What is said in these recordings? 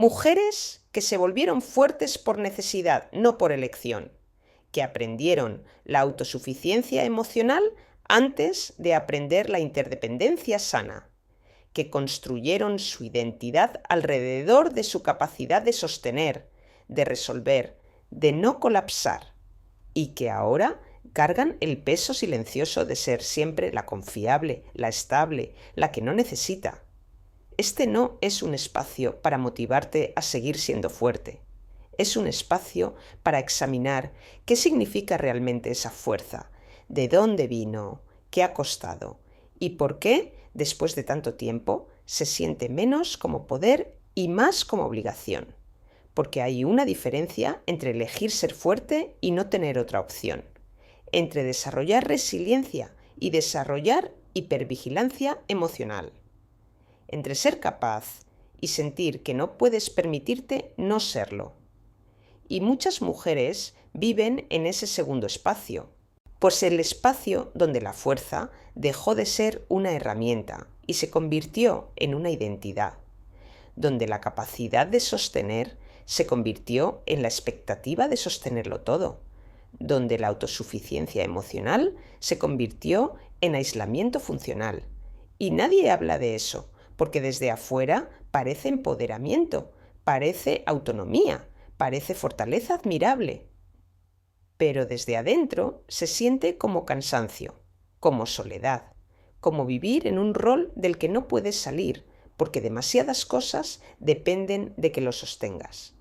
Mujeres que se volvieron fuertes por necesidad, no por elección, que aprendieron la autosuficiencia emocional antes de aprender la interdependencia sana, que construyeron su identidad alrededor de su capacidad de sostener, de resolver, de no colapsar, y que ahora cargan el peso silencioso de ser siempre la confiable, la estable, la que no necesita. Este no es un espacio para motivarte a seguir siendo fuerte. Es un espacio para examinar qué significa realmente esa fuerza, de dónde vino, qué ha costado y por qué, después de tanto tiempo, se siente menos como poder y más como obligación. Porque hay una diferencia entre elegir ser fuerte y no tener otra opción, entre desarrollar resiliencia y desarrollar hipervigilancia emocional, entre ser capaz y sentir que no puedes permitirte no serlo. Y muchas mujeres viven en ese segundo espacio, pues el espacio donde la fuerza dejó de ser una herramienta y se convirtió en una identidad, donde la capacidad de sostener se convirtió en la expectativa de sostenerlo todo, donde la autosuficiencia emocional se convirtió en aislamiento funcional. Y nadie habla de eso, porque desde afuera parece empoderamiento, parece autonomía, parece fortaleza admirable. Pero desde adentro se siente como cansancio, como soledad, como vivir en un rol del que no puedes salir, porque demasiadas cosas dependen de que lo sostengas.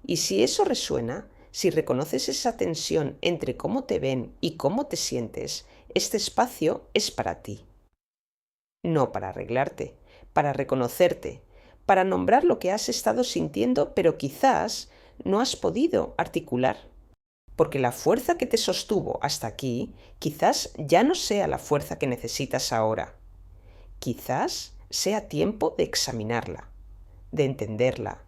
Y si eso resuena, si reconoces esa tensión entre cómo te ven y cómo te sientes, este espacio es para ti. No para arreglarte, para reconocerte, para nombrar lo que has estado sintiendo, pero quizás no has podido articular. Porque la fuerza que te sostuvo hasta aquí quizás ya no sea la fuerza que necesitas ahora. Quizás sea tiempo de examinarla, de entenderla,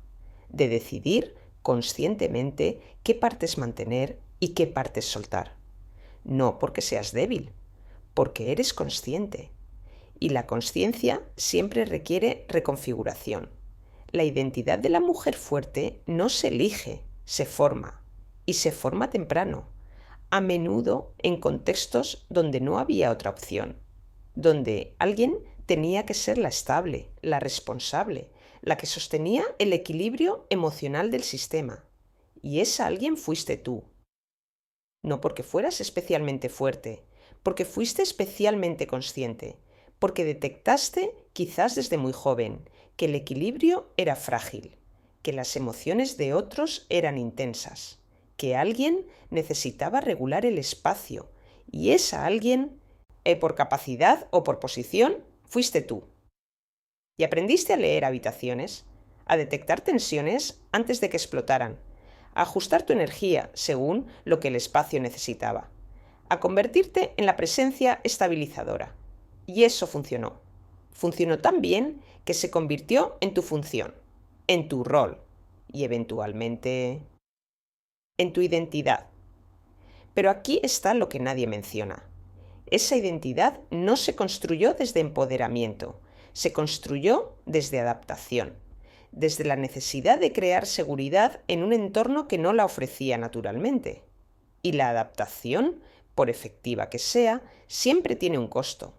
de decidir conscientemente qué partes mantener y qué partes soltar. No porque seas débil, porque eres consciente. Y la consciencia siempre requiere reconfiguración. La identidad de la mujer fuerte no se elige, se forma. Y se forma temprano, a menudo en contextos donde no había otra opción, donde alguien tenía que ser la estable, la responsable, la que sostenía el equilibrio emocional del sistema. Y esa alguien fuiste tú. No porque fueras especialmente fuerte, porque fuiste especialmente consciente, porque detectaste, quizás desde muy joven, que el equilibrio era frágil, que las emociones de otros eran intensas, que alguien necesitaba regular el espacio, y esa alguien, por capacidad o por posición, fuiste tú. Y aprendiste a leer habitaciones, a detectar tensiones antes de que explotaran, a ajustar tu energía según lo que el espacio necesitaba, a convertirte en la presencia estabilizadora. Y eso funcionó. Funcionó tan bien que se convirtió en tu función, en tu rol y eventualmente en tu identidad. Pero aquí está lo que nadie menciona. Esa identidad no se construyó desde empoderamiento, se construyó desde adaptación, desde la necesidad de crear seguridad en un entorno que no la ofrecía naturalmente. Y la adaptación, por efectiva que sea, siempre tiene un costo.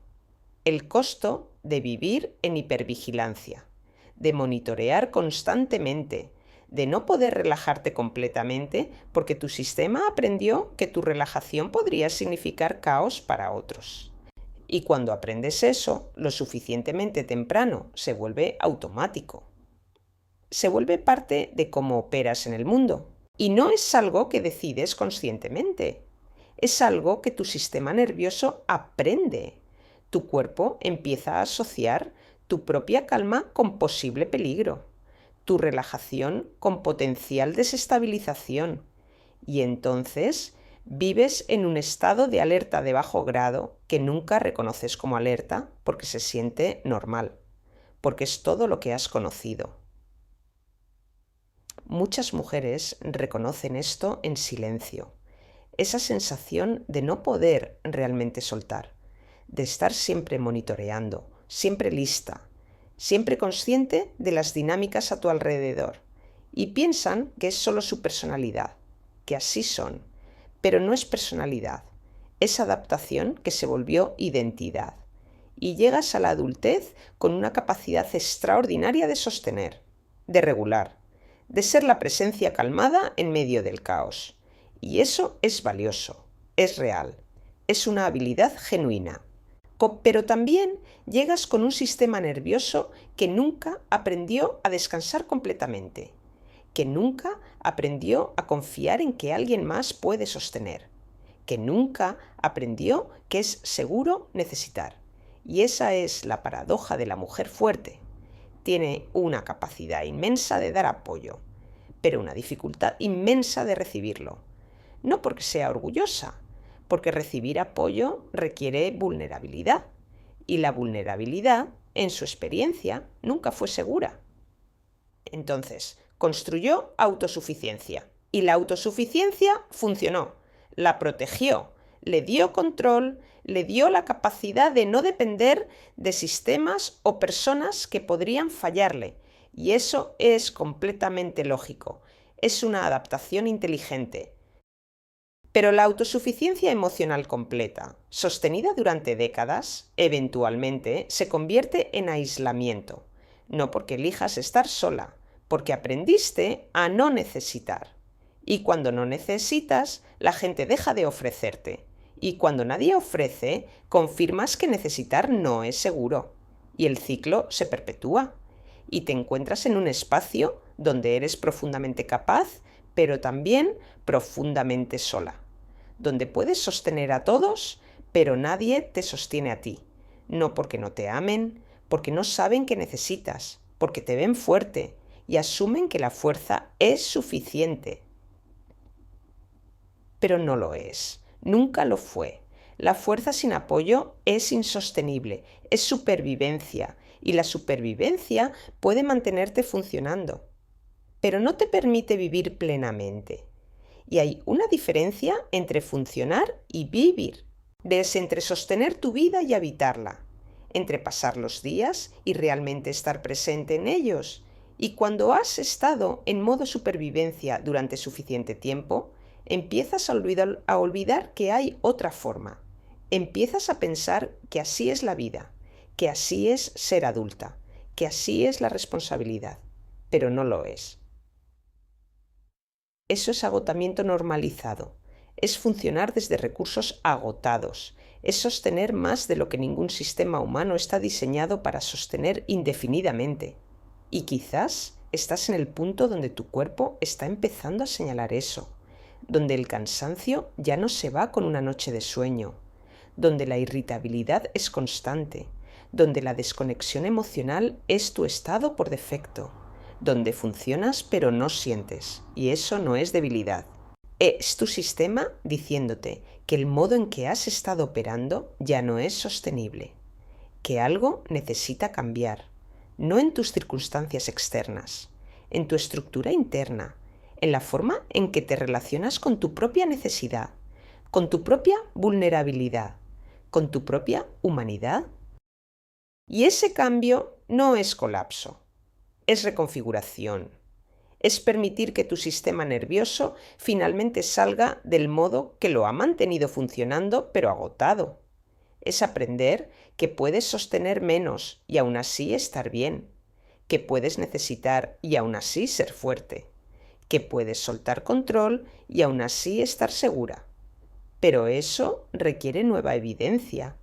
El costo de vivir en hipervigilancia, de monitorear constantemente, de no poder relajarte completamente porque tu sistema aprendió que tu relajación podría significar caos para otros. Y cuando aprendes eso lo suficientemente temprano, se vuelve automático. Se vuelve parte de cómo operas en el mundo. Y no es algo que decides conscientemente. Es algo que tu sistema nervioso aprende. Tu cuerpo empieza a asociar tu propia calma con posible peligro, tu relajación con potencial desestabilización. Y entonces vives en un estado de alerta de bajo grado que nunca reconoces como alerta porque se siente normal, porque es todo lo que has conocido. Muchas mujeres reconocen esto en silencio, esa sensación de no poder realmente soltar, de estar siempre monitoreando, siempre lista, siempre consciente de las dinámicas a tu alrededor, y piensan que es solo su personalidad, que así son, pero no es personalidad, es adaptación que se volvió identidad. Y llegas a la adultez con una capacidad extraordinaria de sostener, de regular, de ser la presencia calmada en medio del caos. Y eso es valioso, es real, es una habilidad genuina. Pero también llegas con un sistema nervioso que nunca aprendió a descansar completamente, que nunca aprendió a confiar en que alguien más puede sostener, que nunca aprendió que es seguro necesitar. Y esa es la paradoja de la mujer fuerte. Tiene una capacidad inmensa de dar apoyo, pero una dificultad inmensa de recibirlo. No porque sea orgullosa, porque recibir apoyo requiere vulnerabilidad. Y la vulnerabilidad, en su experiencia, nunca fue segura. Entonces, construyó autosuficiencia. Y la autosuficiencia funcionó. La protegió, le dio control, le dio la capacidad de no depender de sistemas o personas que podrían fallarle. Y eso es completamente lógico. Es una adaptación inteligente. Pero la autosuficiencia emocional completa, sostenida durante décadas, eventualmente se convierte en aislamiento. No porque elijas estar sola, porque aprendiste a no necesitar. Y cuando no necesitas, la gente deja de ofrecerte. Y cuando nadie ofrece, confirmas que necesitar no es seguro. Y el ciclo se perpetúa. Y te encuentras en un espacio donde eres profundamente capaz, pero también profundamente sola. Donde puedes sostener a todos, pero nadie te sostiene a ti. No porque no te amen, porque no saben que necesitas, porque te ven fuerte y asumen que la fuerza es suficiente. Pero no lo es, nunca lo fue. La fuerza sin apoyo es insostenible, es supervivencia, y la supervivencia puede mantenerte funcionando, pero no te permite vivir plenamente. Y hay una diferencia entre funcionar y vivir. Es entre sostener tu vida y habitarla, entre pasar los días y realmente estar presente en ellos. Y cuando has estado en modo supervivencia durante suficiente tiempo, empiezas a olvidar que hay otra forma. Empiezas a pensar que así es la vida, que así es ser adulta, que así es la responsabilidad, pero no lo es. Eso es agotamiento normalizado, es funcionar desde recursos agotados, es sostener más de lo que ningún sistema humano está diseñado para sostener indefinidamente. Y quizás estás en el punto donde tu cuerpo está empezando a señalar eso, donde el cansancio ya no se va con una noche de sueño, donde la irritabilidad es constante, donde la desconexión emocional es tu estado por defecto, donde funcionas pero no sientes, y eso no es debilidad. Es tu sistema diciéndote que el modo en que has estado operando ya no es sostenible, que algo necesita cambiar, no en tus circunstancias externas, en tu estructura interna, en la forma en que te relacionas con tu propia necesidad, con tu propia vulnerabilidad, con tu propia humanidad. Y ese cambio no es colapso. Es reconfiguración, es permitir que tu sistema nervioso finalmente salga del modo que lo ha mantenido funcionando pero agotado. Es aprender que puedes sostener menos y aún así estar bien, que puedes necesitar y aún así ser fuerte, que puedes soltar control y aún así estar segura. Pero eso requiere nueva evidencia,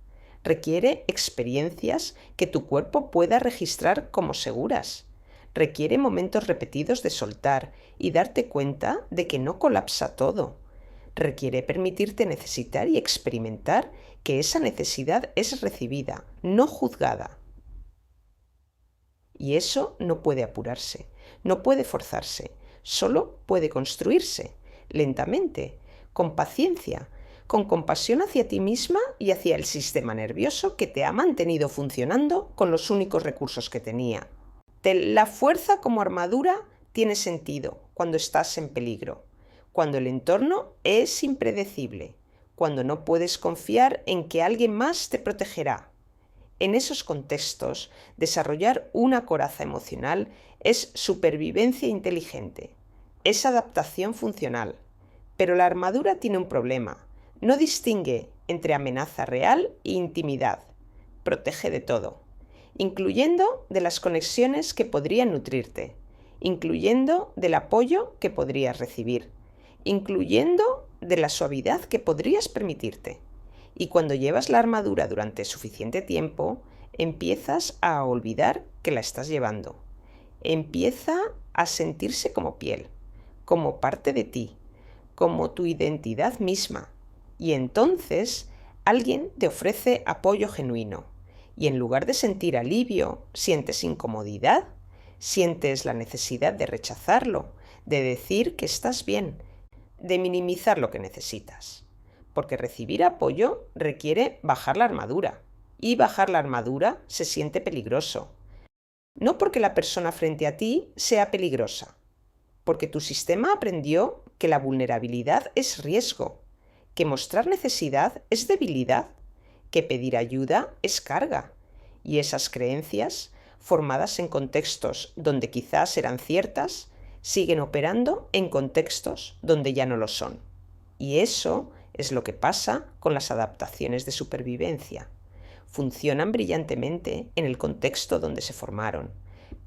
requiere experiencias que tu cuerpo pueda registrar como seguras. Requiere momentos repetidos de soltar y darte cuenta de que no colapsa todo. Requiere permitirte necesitar y experimentar que esa necesidad es recibida, no juzgada. Y eso no puede apurarse, no puede forzarse, solo puede construirse, lentamente, con paciencia, con compasión hacia ti misma y hacia el sistema nervioso que te ha mantenido funcionando con los únicos recursos que tenía. La fuerza como armadura tiene sentido cuando estás en peligro, cuando el entorno es impredecible, cuando no puedes confiar en que alguien más te protegerá. En esos contextos, desarrollar una coraza emocional es supervivencia inteligente, es adaptación funcional. Pero la armadura tiene un problema. No distingue entre amenaza real e intimidad. Protege de todo, incluyendo de las conexiones que podrían nutrirte, incluyendo del apoyo que podrías recibir, incluyendo de la suavidad que podrías permitirte. Y cuando llevas la armadura durante suficiente tiempo, empiezas a olvidar que la estás llevando. Empieza a sentirse como piel, como parte de ti, como tu identidad misma. Y entonces alguien te ofrece apoyo genuino. Y en lugar de sentir alivio, sientes incomodidad, sientes la necesidad de rechazarlo, de decir que estás bien, de minimizar lo que necesitas. Porque recibir apoyo requiere bajar la armadura. Y bajar la armadura se siente peligroso. No porque la persona frente a ti sea peligrosa, porque tu sistema aprendió que la vulnerabilidad es riesgo, que mostrar necesidad es debilidad, que pedir ayuda es carga. Y esas creencias, formadas en contextos donde quizás eran ciertas, siguen operando en contextos donde ya no lo son. Y eso es lo que pasa con las adaptaciones de supervivencia. Funcionan brillantemente en el contexto donde se formaron,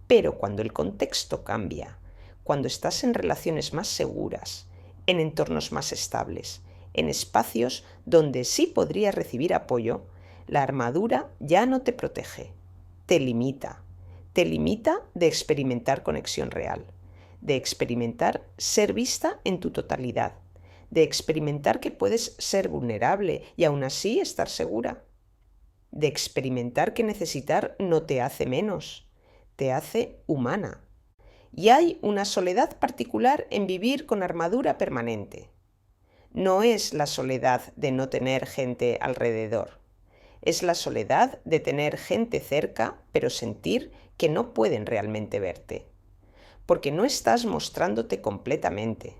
pero cuando el contexto cambia, cuando estás en relaciones más seguras, en entornos más estables, en espacios donde sí podrías recibir apoyo, la armadura ya no te protege, te limita de experimentar conexión real, de experimentar ser vista en tu totalidad, de experimentar que puedes ser vulnerable y aún así estar segura, de experimentar que necesitar no te hace menos, te hace humana. Y hay una soledad particular en vivir con armadura permanente. No es la soledad de no tener gente alrededor. Es la soledad de tener gente cerca, pero sentir que no pueden realmente verte. Porque no estás mostrándote completamente,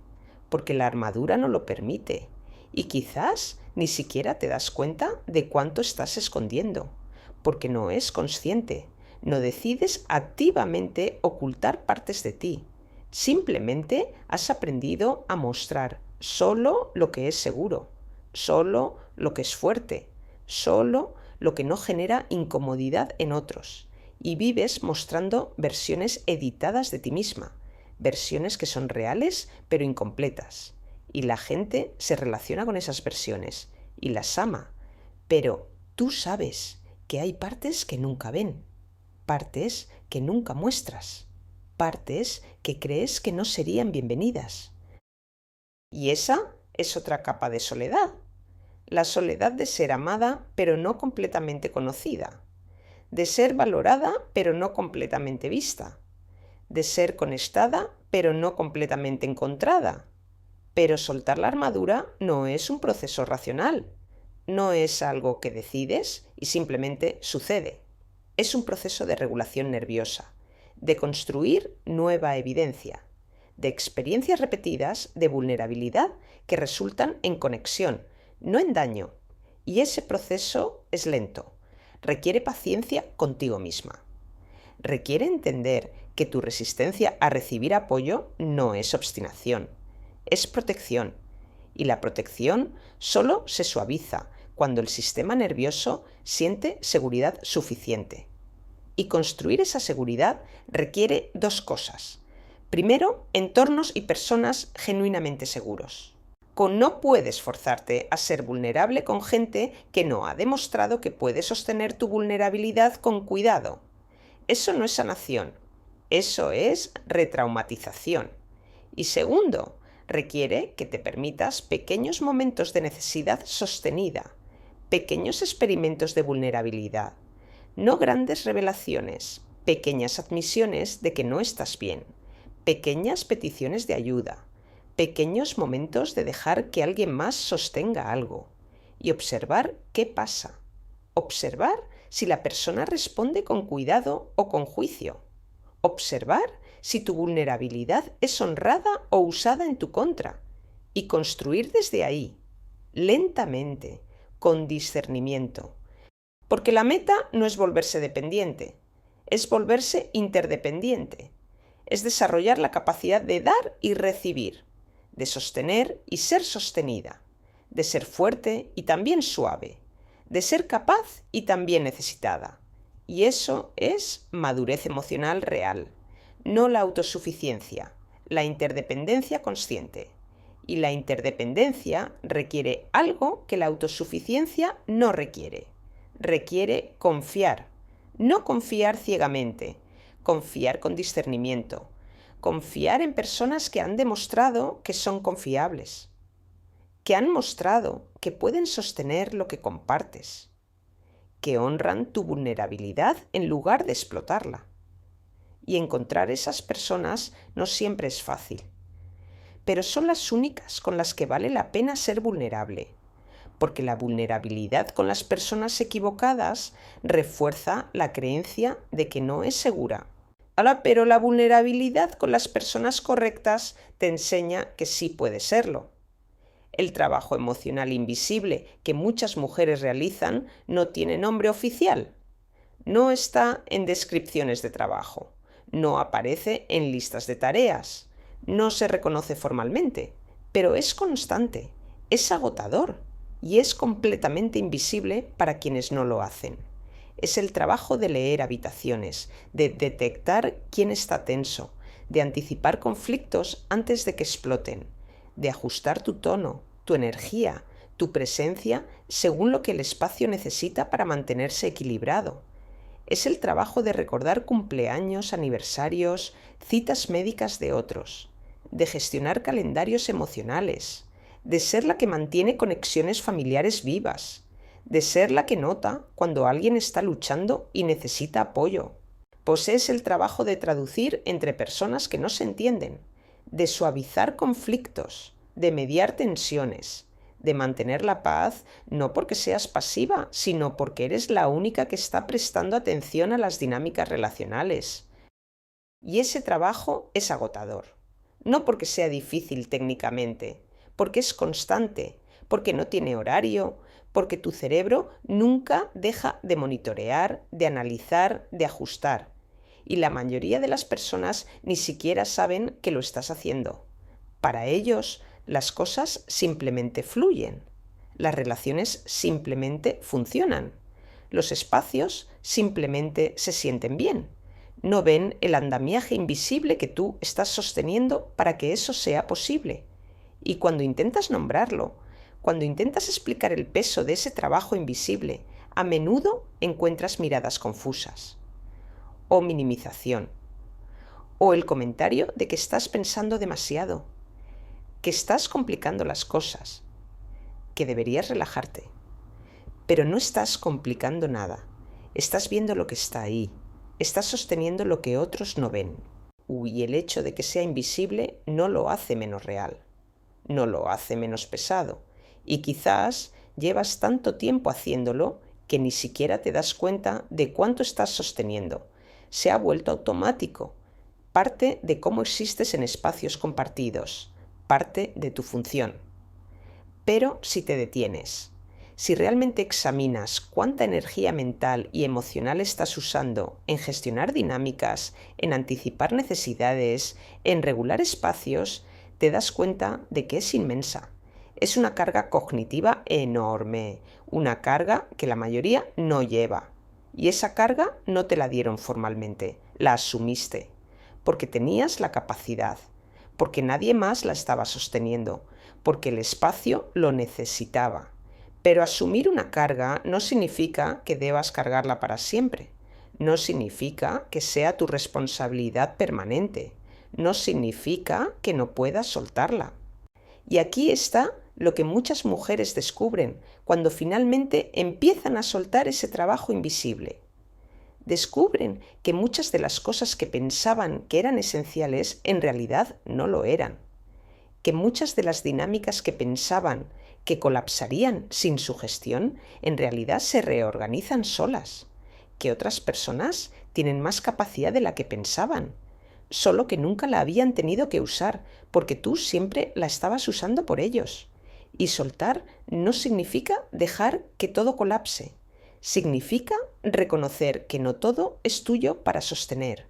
porque la armadura no lo permite. Y quizás ni siquiera te das cuenta de cuánto estás escondiendo, porque no es consciente. No decides activamente ocultar partes de ti. Simplemente has aprendido a mostrar solo lo que es seguro, solo lo que es fuerte, solo lo que no genera incomodidad en otros. Y vives mostrando versiones editadas de ti misma, versiones que son reales pero incompletas. Y la gente se relaciona con esas versiones y las ama. Pero tú sabes que hay partes que nunca ven, partes que nunca muestras, partes que crees que no serían bienvenidas. Y esa es otra capa de soledad. La soledad de ser amada pero no completamente conocida, de ser valorada pero no completamente vista, de ser conectada pero no completamente encontrada. Pero soltar la armadura no es un proceso racional, no es algo que decides y simplemente sucede. Es un proceso de regulación nerviosa, de construir nueva evidencia, de experiencias repetidas de vulnerabilidad que resultan en conexión, no en daño. Y ese proceso es lento, requiere paciencia contigo misma. Requiere entender que tu resistencia a recibir apoyo no es obstinación, es protección. Y la protección solo se suaviza cuando el sistema nervioso siente seguridad suficiente. Y construir esa seguridad requiere dos cosas. Primero, entornos y personas genuinamente seguros. No puedes forzarte a ser vulnerable con gente que no ha demostrado que puede sostener tu vulnerabilidad con cuidado. Eso no es sanación, eso es retraumatización. Y segundo, requiere que te permitas pequeños momentos de necesidad sostenida, pequeños experimentos de vulnerabilidad, no grandes revelaciones, pequeñas admisiones de que no estás bien, pequeñas peticiones de ayuda, pequeños momentos de dejar que alguien más sostenga algo y observar qué pasa, observar si la persona responde con cuidado o con juicio, observar si tu vulnerabilidad es honrada o usada en tu contra y construir desde ahí, lentamente, con discernimiento. Porque la meta no es volverse dependiente, es volverse interdependiente. Es desarrollar la capacidad de dar y recibir, de sostener y ser sostenida, de ser fuerte y también suave, de ser capaz y también necesitada. Y eso es madurez emocional real, no la autosuficiencia, la interdependencia consciente. Y la interdependencia requiere algo que la autosuficiencia no requiere. Requiere confiar, no confiar ciegamente, confiar con discernimiento, confiar en personas que han demostrado que son confiables, que han mostrado que pueden sostener lo que compartes, que honran tu vulnerabilidad en lugar de explotarla. Y encontrar esas personas no siempre es fácil, pero son las únicas con las que vale la pena ser vulnerable, porque la vulnerabilidad con las personas equivocadas refuerza la creencia de que no es segura. Pero la vulnerabilidad con las personas correctas te enseña que sí puede serlo. El trabajo emocional invisible que muchas mujeres realizan no tiene nombre oficial. No está en descripciones de trabajo, no aparece en listas de tareas, no se reconoce formalmente, pero es constante, es agotador y es completamente invisible para quienes no lo hacen. Es el trabajo de leer habitaciones, de detectar quién está tenso, de anticipar conflictos antes de que exploten, de ajustar tu tono, tu energía, tu presencia según lo que el espacio necesita para mantenerse equilibrado. Es el trabajo de recordar cumpleaños, aniversarios, citas médicas de otros, de gestionar calendarios emocionales, de ser la que mantiene conexiones familiares vivas, de ser la que nota cuando alguien está luchando y necesita apoyo. Pues es el trabajo de traducir entre personas que no se entienden, de suavizar conflictos, de mediar tensiones, de mantener la paz no porque seas pasiva, sino porque eres la única que está prestando atención a las dinámicas relacionales. Y ese trabajo es agotador, no porque sea difícil técnicamente, porque es constante, porque no tiene horario, porque tu cerebro nunca deja de monitorear, de analizar, de ajustar. Y la mayoría de las personas ni siquiera saben que lo estás haciendo. Para ellos, las cosas simplemente fluyen, las relaciones simplemente funcionan, los espacios simplemente se sienten bien. No ven el andamiaje invisible que tú estás sosteniendo para que eso sea posible. Y cuando intentas nombrarlo, cuando intentas explicar el peso de ese trabajo invisible, a menudo encuentras miradas confusas, o minimización, o el comentario de que estás pensando demasiado, que estás complicando las cosas, que deberías relajarte. Pero no estás complicando nada, estás viendo lo que está ahí, estás sosteniendo lo que otros no ven. Y el hecho de que sea invisible no lo hace menos real, no lo hace menos pesado, y quizás llevas tanto tiempo haciéndolo que ni siquiera te das cuenta de cuánto estás sosteniendo. Se ha vuelto automático, parte de cómo existes en espacios compartidos, parte de tu función. Pero si te detienes, si realmente examinas cuánta energía mental y emocional estás usando en gestionar dinámicas, en anticipar necesidades, en regular espacios, te das cuenta de que es inmensa. Es una carga cognitiva enorme, una carga que la mayoría no lleva. Y esa carga no te la dieron formalmente, la asumiste, porque tenías la capacidad, porque nadie más la estaba sosteniendo, porque el espacio lo necesitaba. Pero asumir una carga no significa que debas cargarla para siempre. No significa que sea tu responsabilidad permanente. No significa que no puedas soltarla. Y aquí está lo que muchas mujeres descubren cuando finalmente empiezan a soltar ese trabajo invisible. Descubren que muchas de las cosas que pensaban que eran esenciales en realidad no lo eran. Que muchas de las dinámicas que pensaban que colapsarían sin su gestión en realidad se reorganizan solas. Que otras personas tienen más capacidad de la que pensaban, solo que nunca la habían tenido que usar porque tú siempre la estabas usando por ellos. Y soltar no significa dejar que todo colapse. Significa reconocer que no todo es tuyo para sostener,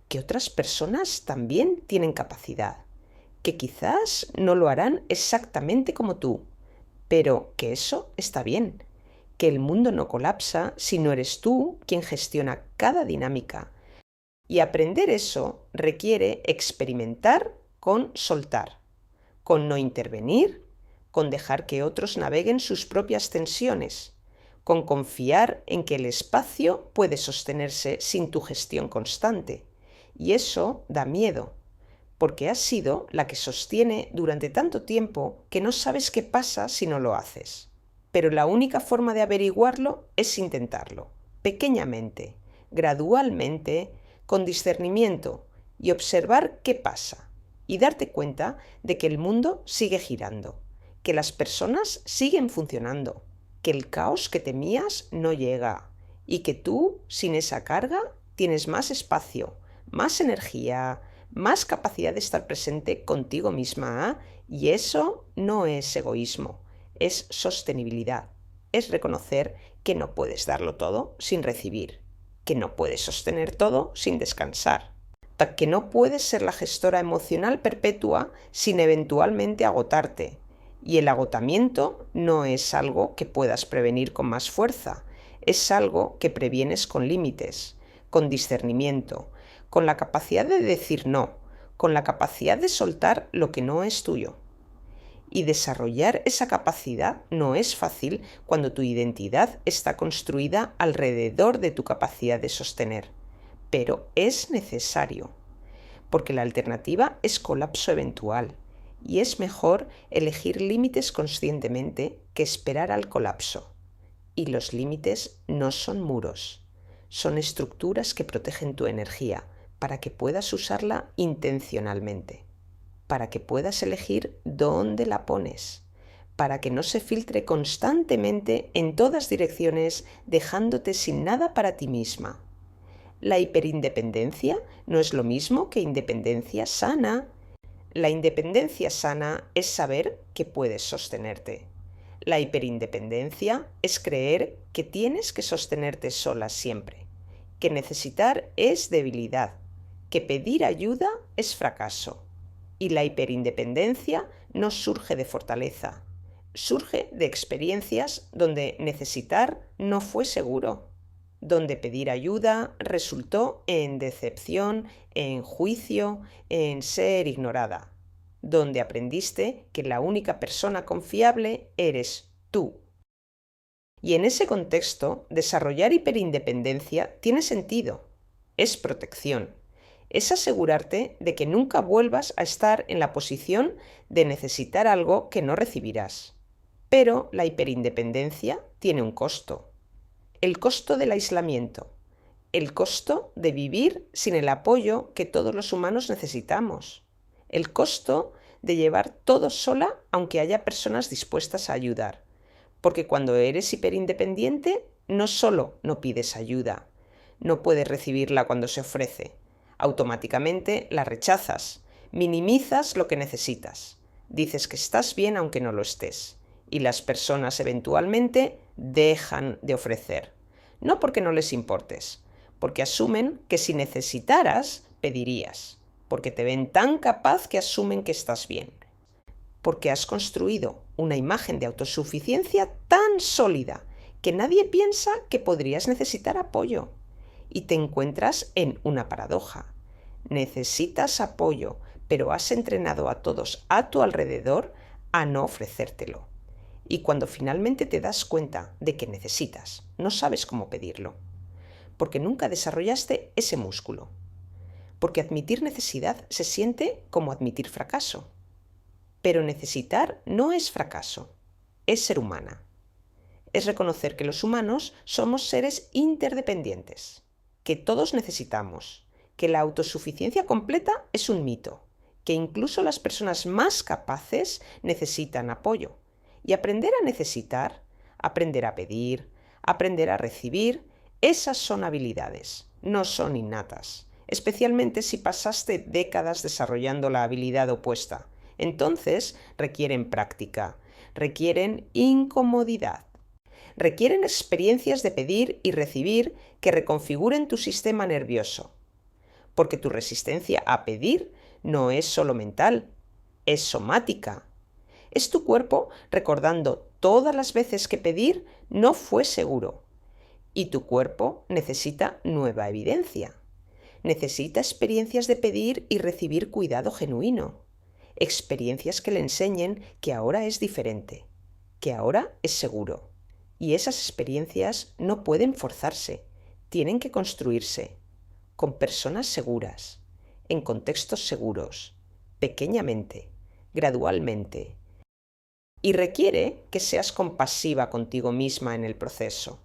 que otras personas también tienen capacidad, que quizás no lo harán exactamente como tú, pero que eso está bien, que el mundo no colapsa si no eres tú quien gestiona cada dinámica. Y aprender eso requiere experimentar con soltar, con no intervenir, con dejar que otros naveguen sus propias tensiones, con confiar en que el espacio puede sostenerse sin tu gestión constante. Y eso da miedo, porque has sido la que sostiene durante tanto tiempo que no sabes qué pasa si no lo haces. Pero la única forma de averiguarlo es intentarlo, pequeñamente, gradualmente, con discernimiento, y observar qué pasa, y darte cuenta de que el mundo sigue girando, que las personas siguen funcionando, que el caos que temías no llega, y que tú, sin esa carga, tienes más espacio, más energía, más capacidad de estar presente contigo misma, y eso no es egoísmo, es sostenibilidad, es reconocer que no puedes darlo todo sin recibir, que no puedes sostener todo sin descansar, que no puedes ser la gestora emocional perpetua sin eventualmente agotarte. Y el agotamiento no es algo que puedas prevenir con más fuerza, es algo que previenes con límites, con discernimiento, con la capacidad de decir no, con la capacidad de soltar lo que no es tuyo. Y desarrollar esa capacidad no es fácil cuando tu identidad está construida alrededor de tu capacidad de sostener, pero es necesario, porque la alternativa es colapso eventual, y es mejor elegir límites conscientemente que esperar al colapso. Y los límites no son muros, son estructuras que protegen tu energía para que puedas usarla intencionalmente, para que puedas elegir dónde la pones, para que no se filtre constantemente en todas direcciones dejándote sin nada para ti misma. La hiperindependencia no es lo mismo que independencia sana. La independencia sana es saber que puedes sostenerte. La hiperindependencia es creer que tienes que sostenerte sola siempre, que necesitar es debilidad, que pedir ayuda es fracaso. Y la hiperindependencia no surge de fortaleza, surge de experiencias donde necesitar no fue seguro, donde pedir ayuda resultó en decepción, en juicio, en ser ignorada, donde aprendiste que la única persona confiable eres tú. Y en ese contexto, desarrollar hiperindependencia tiene sentido, es protección, es asegurarte de que nunca vuelvas a estar en la posición de necesitar algo que no recibirás. Pero la hiperindependencia tiene un costo. El costo del aislamiento, el costo de vivir sin el apoyo que todos los humanos necesitamos, el costo de llevar todo sola aunque haya personas dispuestas a ayudar. Porque cuando eres hiperindependiente, no solo no pides ayuda, no puedes recibirla cuando se ofrece, automáticamente la rechazas, minimizas lo que necesitas, dices que estás bien aunque no lo estés, y las personas eventualmente dejan de ofrecer. No porque no les importes, porque asumen que si necesitaras, pedirías, porque te ven tan capaz que asumen que estás bien, porque has construido una imagen de autosuficiencia tan sólida que nadie piensa que podrías necesitar apoyo. Y te encuentras en una paradoja. Necesitas apoyo, pero has entrenado a todos a tu alrededor a no ofrecértelo. Y cuando finalmente te das cuenta de que necesitas, no sabes cómo pedirlo, porque nunca desarrollaste ese músculo. Porque admitir necesidad se siente como admitir fracaso. Pero necesitar no es fracaso, es ser humana. Es reconocer que los humanos somos seres interdependientes, que todos necesitamos, que la autosuficiencia completa es un mito, que incluso las personas más capaces necesitan apoyo. Y aprender a necesitar, aprender a pedir, aprender a recibir, esas son habilidades, no son innatas, especialmente si pasaste décadas desarrollando la habilidad opuesta. Entonces requieren práctica, requieren incomodidad, requieren experiencias de pedir y recibir que reconfiguren tu sistema nervioso, porque tu resistencia a pedir no es solo mental, es somática. Es tu cuerpo recordando todas las veces que pedir no fue seguro. Y tu cuerpo necesita nueva evidencia. Necesita experiencias de pedir y recibir cuidado genuino. Experiencias que le enseñen que ahora es diferente, que ahora es seguro. Y esas experiencias no pueden forzarse, tienen que construirse, con personas seguras, en contextos seguros, pequeñamente, gradualmente. Y requiere que seas compasiva contigo misma en el proceso,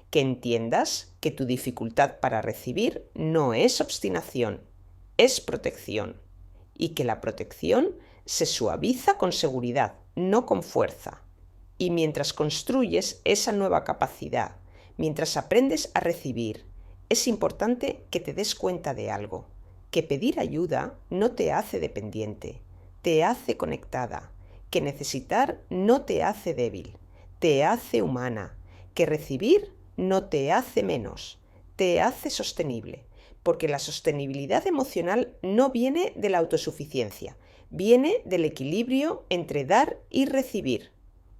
que entiendas que tu dificultad para recibir no es obstinación, es protección, y que la protección se suaviza con seguridad, no con fuerza. Y mientras construyes esa nueva capacidad, mientras aprendes a recibir, es importante que te des cuenta de algo, que pedir ayuda no te hace dependiente, te hace conectada, que necesitar no te hace débil, te hace humana, que recibir no te hace menos, te hace sostenible, porque la sostenibilidad emocional no viene de la autosuficiencia, viene del equilibrio entre dar y recibir,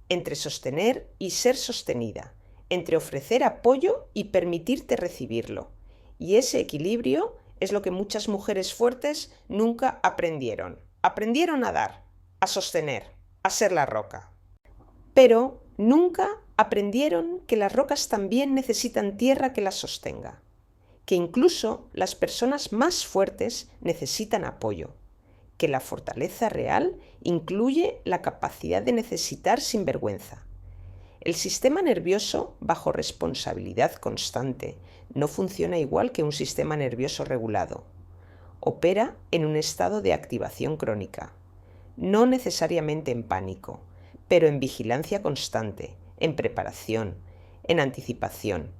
entre sostener y ser sostenida, entre ofrecer apoyo y permitirte recibirlo. Y ese equilibrio es lo que muchas mujeres fuertes nunca aprendieron. Aprendieron a dar, a sostener, a ser la roca. Pero nunca aprendieron que las rocas también necesitan tierra que las sostenga, que incluso las personas más fuertes necesitan apoyo, que la fortaleza real incluye la capacidad de necesitar sin vergüenza. El sistema nervioso bajo responsabilidad constante no funciona igual que un sistema nervioso regulado. Opera en un estado de activación crónica, no necesariamente en pánico, pero en vigilancia constante, en preparación, en anticipación.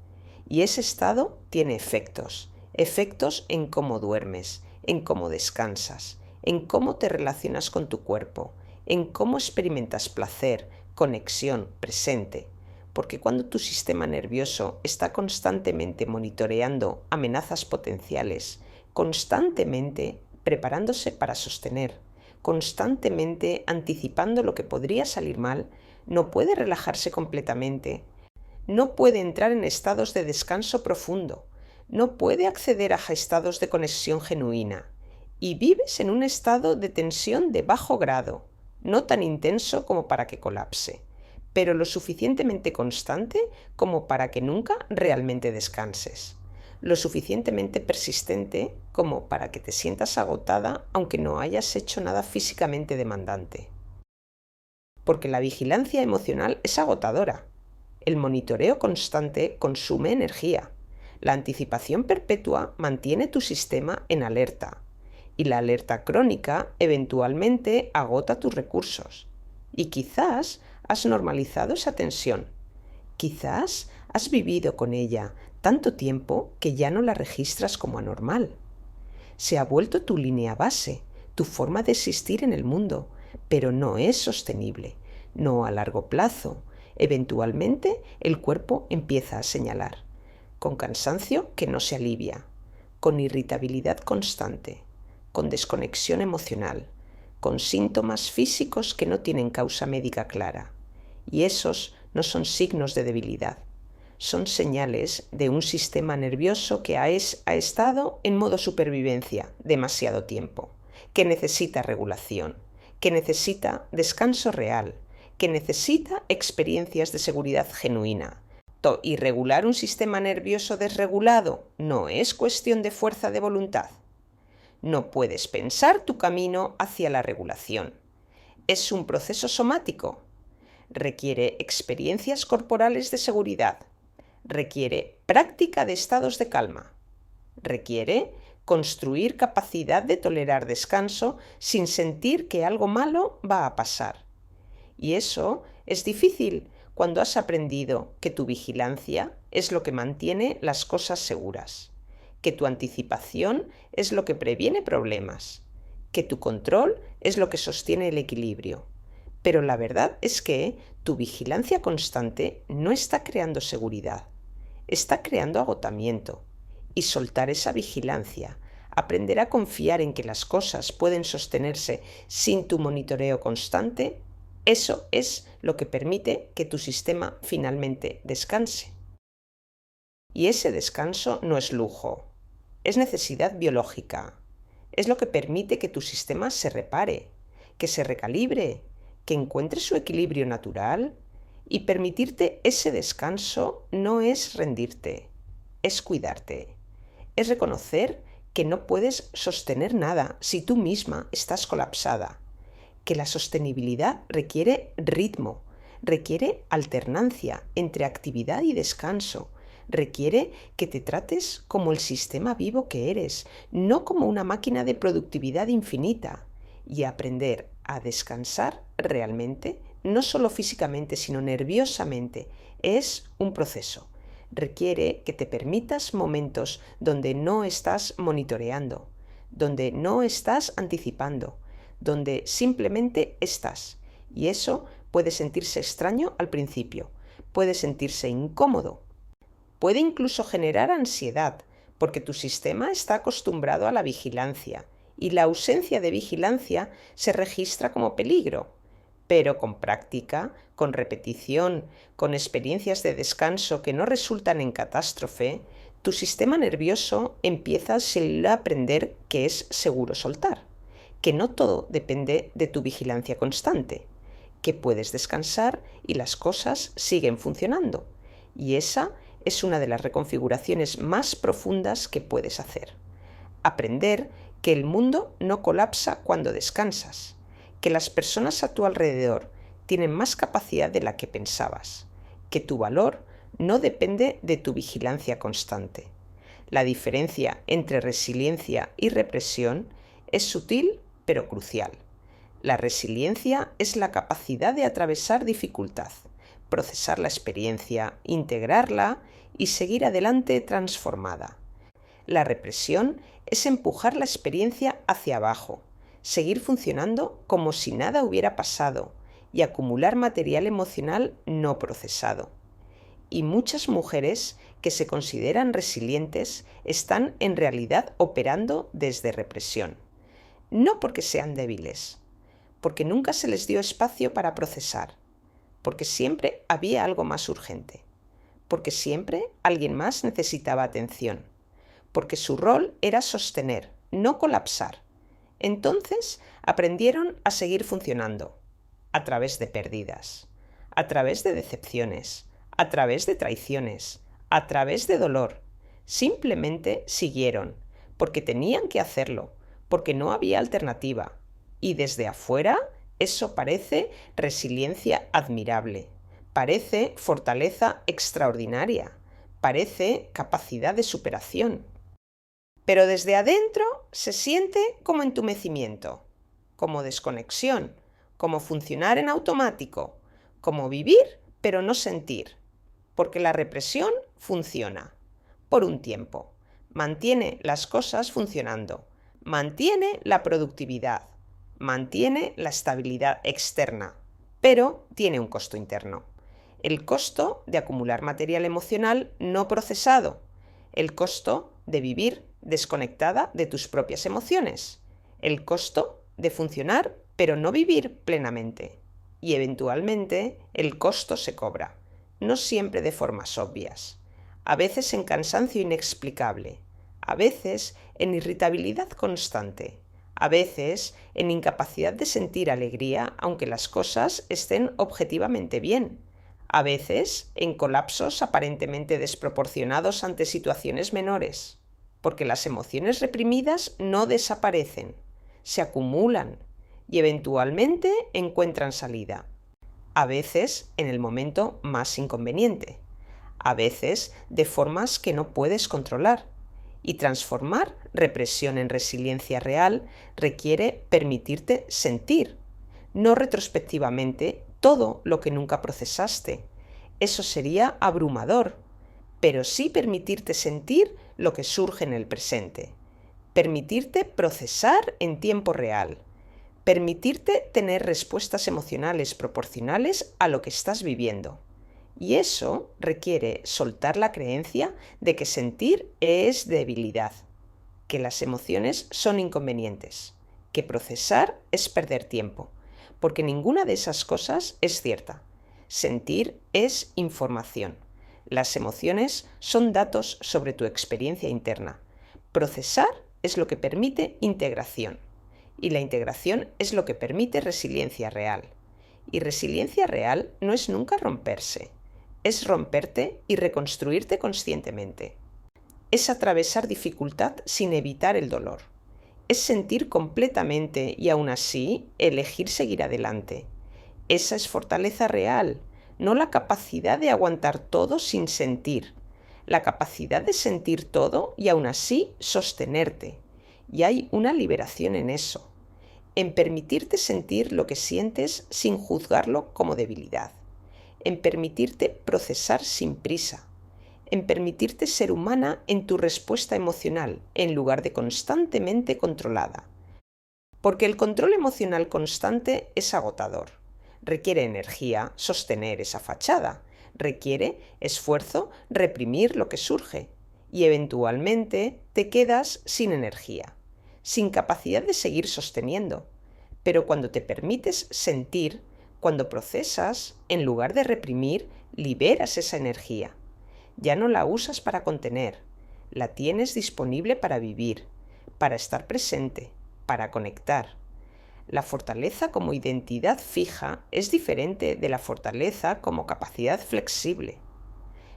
Y ese estado tiene efectos en cómo duermes, en cómo descansas, en cómo te relacionas con tu cuerpo, en cómo experimentas placer, conexión, presente. Porque cuando tu sistema nervioso está constantemente monitoreando amenazas potenciales, constantemente preparándose para sostener, constantemente anticipando lo que podría salir mal, no puede relajarse completamente, no puede entrar en estados de descanso profundo, no puede acceder a estados de conexión genuina, y vives en un estado de tensión de bajo grado, no tan intenso como para que colapse, pero lo suficientemente constante como para que nunca realmente descanses, lo suficientemente persistente como para que te sientas agotada aunque no hayas hecho nada físicamente demandante. Porque la vigilancia emocional es agotadora. El monitoreo constante consume energía. La anticipación perpetua mantiene tu sistema en alerta. Y la alerta crónica eventualmente agota tus recursos. Y quizás has normalizado esa tensión. Quizás has vivido con ella tanto tiempo que ya no la registras como anormal. Se ha vuelto tu línea base, tu forma de existir en el mundo, pero no es sostenible, no a largo plazo. Eventualmente el cuerpo empieza a señalar, con cansancio que no se alivia, con irritabilidad constante, con desconexión emocional, con síntomas físicos que no tienen causa médica clara. Y esos no son signos de debilidad, son señales de un sistema nervioso que ha estado en modo supervivencia demasiado tiempo, que necesita regulación, que necesita descanso real, que necesita experiencias de seguridad genuina. Y regular un sistema nervioso desregulado no es cuestión de fuerza de voluntad. No puedes pensar tu camino hacia la regulación. Es un proceso somático. Requiere experiencias corporales de seguridad. Requiere práctica de estados de calma. Requiere construir capacidad de tolerar descanso sin sentir que algo malo va a pasar. Y eso es difícil cuando has aprendido que tu vigilancia es lo que mantiene las cosas seguras, que tu anticipación es lo que previene problemas, que tu control es lo que sostiene el equilibrio. Pero la verdad es que tu vigilancia constante no está creando seguridad, está creando agotamiento. Y soltar esa vigilancia, aprender a confiar en que las cosas pueden sostenerse sin tu monitoreo constante, eso es lo que permite que tu sistema finalmente descanse. Y ese descanso no es lujo, es necesidad biológica. Es lo que permite que tu sistema se repare, que se recalibre, que encuentre su equilibrio natural. Y permitirte ese descanso no es rendirte, es cuidarte. Es reconocer que no puedes sostener nada si tú misma estás colapsada, que la sostenibilidad requiere ritmo, requiere alternancia entre actividad y descanso, requiere que te trates como el sistema vivo que eres, no como una máquina de productividad infinita, y aprender a descansar realmente, no solo físicamente, sino nerviosamente, es un proceso. Requiere que te permitas momentos donde no estás monitoreando, donde no estás anticipando, donde simplemente estás. Y eso puede sentirse extraño al principio, puede sentirse incómodo, puede incluso generar ansiedad, porque tu sistema está acostumbrado a la vigilancia y la ausencia de vigilancia se registra como peligro. Pero con práctica, con repetición, con experiencias de descanso que no resultan en catástrofe, tu sistema nervioso empieza a aprender que es seguro soltar, que no todo depende de tu vigilancia constante, que puedes descansar y las cosas siguen funcionando. Y esa es una de las reconfiguraciones más profundas que puedes hacer. Aprender que el mundo no colapsa cuando descansas, que las personas a tu alrededor tienen más capacidad de la que pensabas, que tu valor no depende de tu vigilancia constante. La diferencia entre resiliencia y represión es sutil pero crucial. La resiliencia es la capacidad de atravesar dificultad, procesar la experiencia, integrarla y seguir adelante transformada. La represión es empujar la experiencia hacia abajo, seguir funcionando como si nada hubiera pasado y acumular material emocional no procesado. Y muchas mujeres que se consideran resilientes están en realidad operando desde represión. No porque sean débiles, porque nunca se les dio espacio para procesar, porque siempre había algo más urgente, porque siempre alguien más necesitaba atención, porque su rol era sostener, no colapsar. Entonces aprendieron a seguir funcionando, a través de pérdidas, a través de decepciones, a través de traiciones, a través de dolor. Simplemente siguieron, porque tenían que hacerlo, porque no había alternativa. Y desde afuera eso parece resiliencia admirable, parece fortaleza extraordinaria, parece capacidad de superación. Pero desde adentro se siente como entumecimiento, como desconexión, como funcionar en automático, como vivir pero no sentir, porque la represión funciona por un tiempo, mantiene las cosas funcionando, mantiene la productividad, mantiene la estabilidad externa, pero tiene un costo interno. El costo de acumular material emocional no procesado, el costo de vivir desconectada de tus propias emociones, el costo de funcionar pero no vivir plenamente. Y eventualmente el costo se cobra, no siempre de formas obvias, a veces en cansancio inexplicable, a veces en irritabilidad constante, a veces en incapacidad de sentir alegría aunque las cosas estén objetivamente bien, a veces en colapsos aparentemente desproporcionados ante situaciones menores, porque las emociones reprimidas no desaparecen, se acumulan y eventualmente encuentran salida, a veces en el momento más inconveniente, a veces de formas que no puedes controlar. Y transformar represión en resiliencia real requiere permitirte sentir, no retrospectivamente, todo lo que nunca procesaste. Eso sería abrumador, pero sí permitirte sentir lo que surge en el presente, permitirte procesar en tiempo real, Permitirte tener respuestas emocionales proporcionales a lo que estás viviendo. Y eso requiere soltar la creencia de que sentir es debilidad, que las emociones son inconvenientes, que procesar es perder tiempo, porque ninguna de esas cosas es cierta. Sentir es información. Las emociones son datos sobre tu experiencia interna. Procesar es lo que permite integración. Y la integración es lo que permite resiliencia real. Y resiliencia real no es nunca romperse. Es romperte y reconstruirte conscientemente. Es atravesar dificultad sin evitar el dolor. Es sentir completamente y aún así elegir seguir adelante. Esa es fortaleza real, no la capacidad de aguantar todo sin sentir. La capacidad de sentir todo y aún así sostenerte. Y hay una liberación en eso, en permitirte sentir lo que sientes sin juzgarlo como debilidad, en permitirte procesar sin prisa, en permitirte ser humana en tu respuesta emocional en lugar de constantemente controlada. Porque el control emocional constante es agotador. Requiere energía sostener esa fachada, requiere esfuerzo reprimir lo que surge y eventualmente te quedas sin energía, sin capacidad de seguir sosteniendo. Pero cuando te permites sentir, cuando procesas, en lugar de reprimir, liberas esa energía. Ya no la usas para contener, la tienes disponible para vivir, para estar presente, para conectar. La fortaleza como identidad fija es diferente de la fortaleza como capacidad flexible.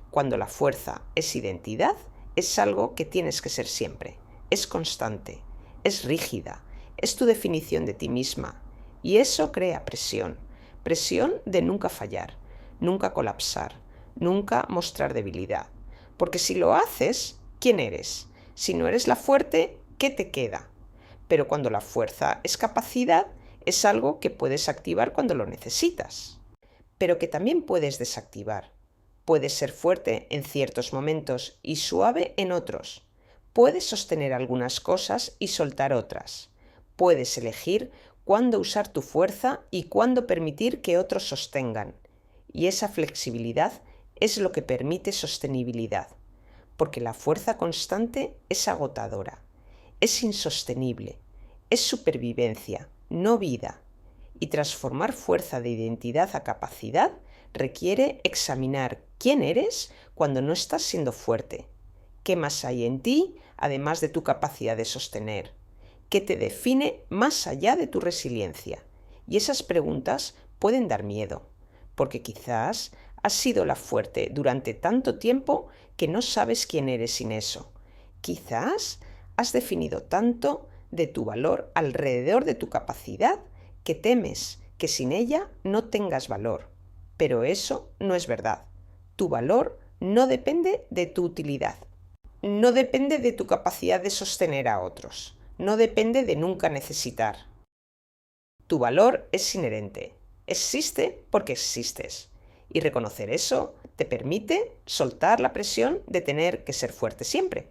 Cuando la fuerza es identidad, es algo que tienes que ser siempre, es constante, es rígida, es tu definición de ti misma. Y eso crea presión, presión de nunca fallar, nunca colapsar, nunca mostrar debilidad. Porque si lo haces, ¿quién eres? Si no eres la fuerte, ¿qué te queda? Pero cuando la fuerza es capacidad, es algo que puedes activar cuando lo necesitas, pero que también puedes desactivar. Puedes ser fuerte en ciertos momentos y suave en otros. Puedes sostener algunas cosas y soltar otras. Puedes elegir cuándo usar tu fuerza y cuándo permitir que otros sostengan. Y esa flexibilidad es lo que permite sostenibilidad, porque la fuerza constante es agotadora, es insostenible, es supervivencia, no vida. Y transformar fuerza de identidad a capacidad requiere examinar quién eres cuando no estás siendo fuerte. ¿Qué más hay en ti, además de tu capacidad de sostener? ¿Qué te define más allá de tu resiliencia? Y esas preguntas pueden dar miedo, porque quizás has sido la fuerte durante tanto tiempo que no sabes quién eres sin eso. Quizás has definido tanto de tu valor alrededor de tu capacidad que temes que sin ella no tengas valor. Pero eso no es verdad. Tu valor no depende de tu utilidad. No depende de tu capacidad de sostener a otros. No depende de nunca necesitar. Tu valor es inherente. Existe porque existes. Y reconocer eso te permite soltar la presión de tener que ser fuerte siempre.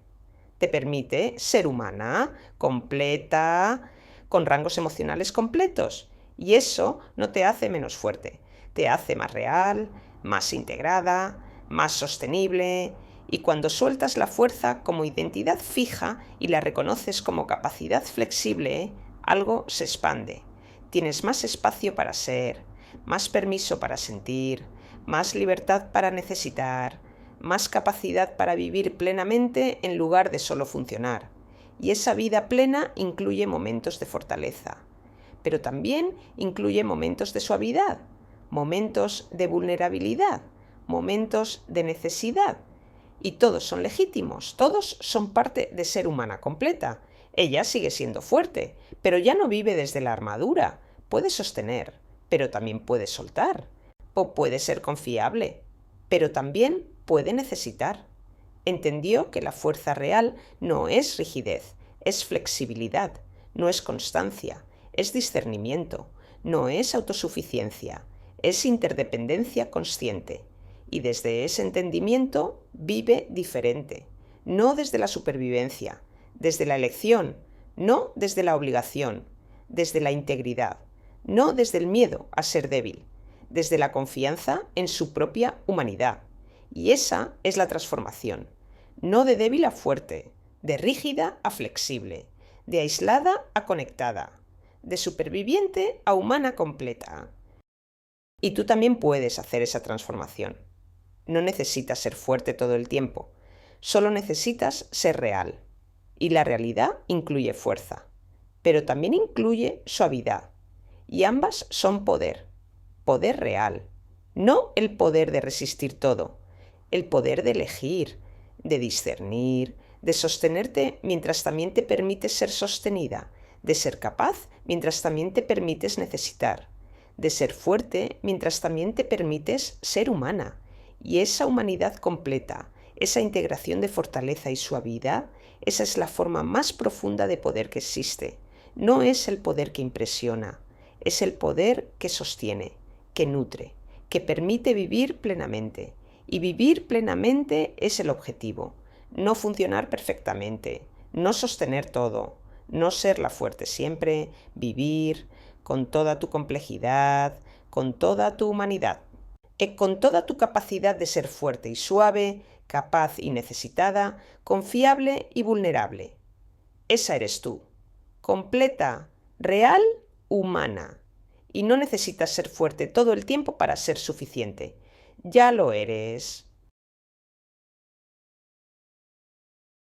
Te permite ser humana, completa, con rangos emocionales completos. Y eso no te hace menos fuerte. Te hace más real, más integrada, más sostenible. Y cuando sueltas la fuerza como identidad fija y la reconoces como capacidad flexible, algo se expande. Tienes más espacio para ser, más permiso para sentir, más libertad para necesitar, más capacidad para vivir plenamente en lugar de solo funcionar. Y esa vida plena incluye momentos de fortaleza, pero también incluye momentos de suavidad, momentos de vulnerabilidad, momentos de necesidad. Y todos son legítimos, todos son parte de ser humana completa. Ella sigue siendo fuerte, pero ya no vive desde la armadura. Puede sostener, pero también puede soltar. O puede ser confiable, pero también puede necesitar. Entendió que la fuerza real no es rigidez, es flexibilidad, no es constancia, es discernimiento, no es autosuficiencia, es interdependencia consciente. Y desde ese entendimiento vive diferente, no desde la supervivencia, desde la elección, no desde la obligación, desde la integridad, no desde el miedo a ser débil, desde la confianza en su propia humanidad. Y esa es la transformación, no de débil a fuerte, de rígida a flexible, de aislada a conectada, de superviviente a humana completa. Y tú también puedes hacer esa transformación. No necesitas ser fuerte todo el tiempo, solo necesitas ser real. Y la realidad incluye fuerza, pero también incluye suavidad. Y ambas son poder, poder real, no el poder de resistir todo, el poder de elegir, de discernir, de sostenerte mientras también te permites ser sostenida, de ser capaz mientras también te permites necesitar, de ser fuerte mientras también te permites ser humana. Y esa humanidad completa, esa integración de fortaleza y suavidad, esa es la forma más profunda de poder que existe. No es el poder que impresiona, es el poder que sostiene, que nutre, que permite vivir plenamente. Y vivir plenamente es el objetivo, no funcionar perfectamente, no sostener todo, no ser la fuerte siempre, vivir con toda tu complejidad, con toda tu humanidad, con toda tu capacidad de ser fuerte y suave, capaz y necesitada, confiable y vulnerable. Esa eres tú, completa, real, humana. Y no necesitas ser fuerte todo el tiempo para ser suficiente. Ya lo eres.